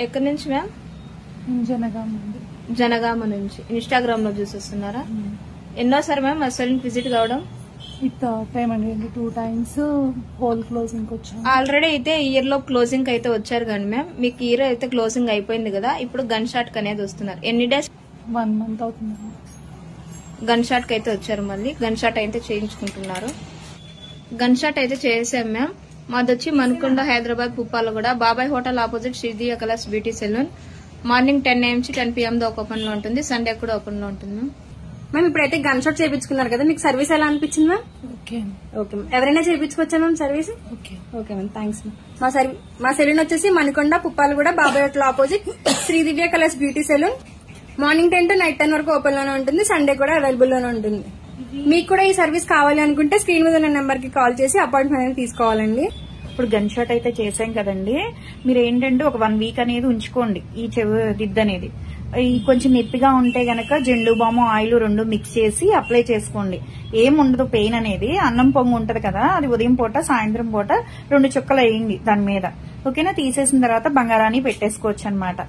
ఎక్కడి నుంచి మ్యామ్? జనగామ నుంచి. ఇన్స్టాగ్రామ్ లో చూసేస్తున్నారా? ఎన్నోసారి మ్యామ్ మా సెలూన్ విజిట్ కావడం? టైం అండి 2 times హోల్ క్లోజింగ్ వచ్చాం. ఆల్రెడీ అయితే ఇయర్ లో క్లోజింగ్ అయితే వచ్చారు కానీ మ్యామ్ మీకు ఇయర్ అయితే క్లోజింగ్ అయిపోయింది కదా, ఇప్పుడు గన్ షాట్ అనేది వస్తున్నారు. ఎన్ని డేస్? 1 month అవుతుంది. గన్ షాట్ కి అయితే వచ్చారు, మళ్ళీ గన్ షాట్ అయితే చేయించుకుంటున్నారు. గన్ షాట్ అయితే చేసాం మ్యామ్. మాది వచ్చి మణికొండ, హైదరాబాద్, పుప్పాల కూడా Babai hotel opposite Sridivya colours beauty salon. Morning 10 AM నుంచి 10 PM దాకా ఓపెన్ లో ఉంటుంది. సండే కూడా ఓపెన్ లో ఉంటుంది మ్యామ్. మ్యామ్ ఇప్పుడైతే గన్ షాట్ చేయించుకున్నారు కదా, మీకు సర్వీస్ ఎలా అనిపించింది మ్యామ్? Okay okay ma'am. ఎవరైనా చేయించుకోవచ్చా ma'am service? Okay ma'am, thanks ma'am. మా సెలూన్ వచ్చేసి మణికొండ, పుప్పాల కూడా Babai hotel opposite Sridivya colours beauty salon. Morning 10 to night 10 వరకు ఓపెన్ లోనే ఉంటుంది. సండే కూడా అవైలబుల్ లోనే ఉంటుంది. మీకు కూడా ఈ సర్వీస్ కావాలి అనుకుంటే స్క్రీన్ మీద ఉన్న నెంబర్ కి కాల్ చేసి అపాయింట్మెంట్ తీసుకోవాలండి. ఇప్పుడు గన్ షాట్ అయితే చేసాం కదండి, మీరు ఏంటంటే ఒక 1 week అనేది ఉంచుకోండి ఈ చెవి దిద్దు అనేది. కొంచెం నొప్పిగా ఉంటే గనక జెండు బాము, ఆయిల్ 2 మిక్స్ చేసి అప్లై చేసుకోండి. ఏముండదు పెయిన్ అనేది. అన్నం పొంగు ఉంటది కదా, అది ఉదయం పూట సాయంత్రం పూట 2 చుక్కలు వేయండి దాని మీద. ఓకేనా? తీసేసిన తర్వాత బంగారాన్ని పెట్టేసుకోవచ్చు అనమాట.